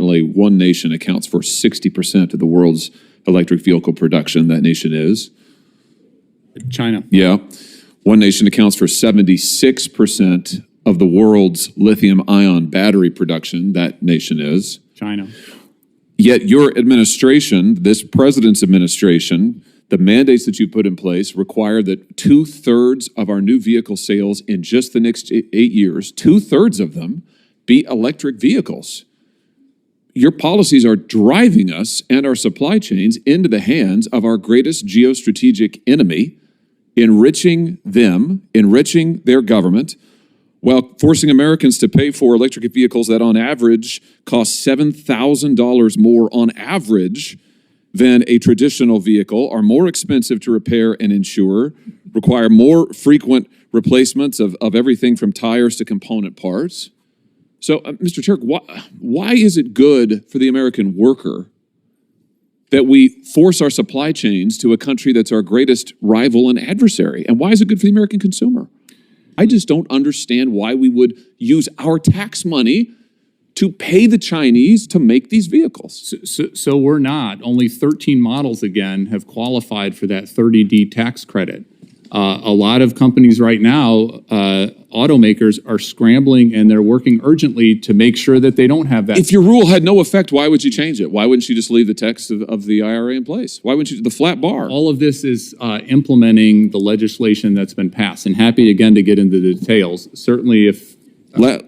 currently one nation accounts for 60% of the world's electric vehicle production. That nation is? China. Yeah. One nation accounts for 76% of the world's lithium-ion battery production. That nation is? China. Yet your administration, this president's administration, the mandates that you put in place require that 2/3 of our new vehicle sales in just the next 8 years, 2/3 of them, be electric vehicles. Your policies are driving us and our supply chains into the hands of our greatest geostrategic enemy, enriching them, enriching their government, while forcing Americans to pay for electric vehicles that on average cost $7,000 more on average than a traditional vehicle, are more expensive to repair and insure, require more frequent replacements of everything from tires to component parts. So, Mr. Turk, why is it good for the American worker that we force our supply chains to a country that's our greatest rival and adversary? And why is it good for the American consumer? I just don't understand why we would use our tax money to pay the Chinese to make these vehicles. So we're not. Only 13 models, again, have qualified for that 30D tax credit. A lot of companies right now, automakers, are scrambling and they're working urgently to make sure that they don't have that. If your rule had no effect, why would you change it? Why wouldn't you just leave the text of the IRA in place? Why wouldn't you, the flat bar? All of this is implementing the legislation that's been passed. And happy again to get into the details. Certainly if...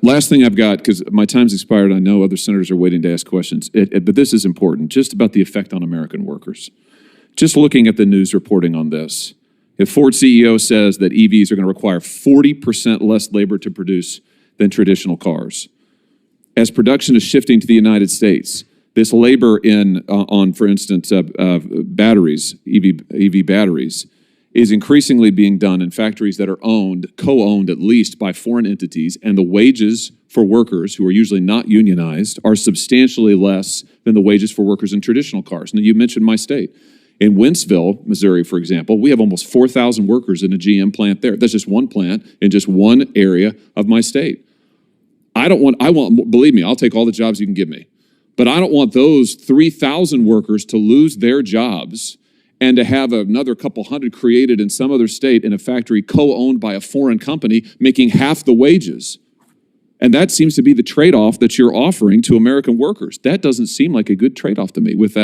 Last thing I've got, because my time's expired, I know other senators are waiting to ask questions, but this is important, just about the effect on American workers. Just looking at the news reporting on this, if Ford CEO says that EVs are going to require 40% less labor to produce than traditional cars, as production is shifting to the United States, this labor on, for instance, batteries, EV batteries, is increasingly being done in factories that are co-owned at least by foreign entities, and the wages for workers who are usually not unionized are substantially less than the wages for workers in traditional cars. Now, you mentioned my state. In Wentzville, Missouri, for example, we have almost 4,000 workers in a GM plant there. That's just one plant in just one area of my state. Believe me, I'll take all the jobs you can give me. But I don't want those 3,000 workers to lose their jobs and to have another couple hundred created in some other state in a factory co-owned by a foreign company making half the wages. And that seems to be the trade-off that you're offering to American workers. That doesn't seem like a good trade-off to me. With that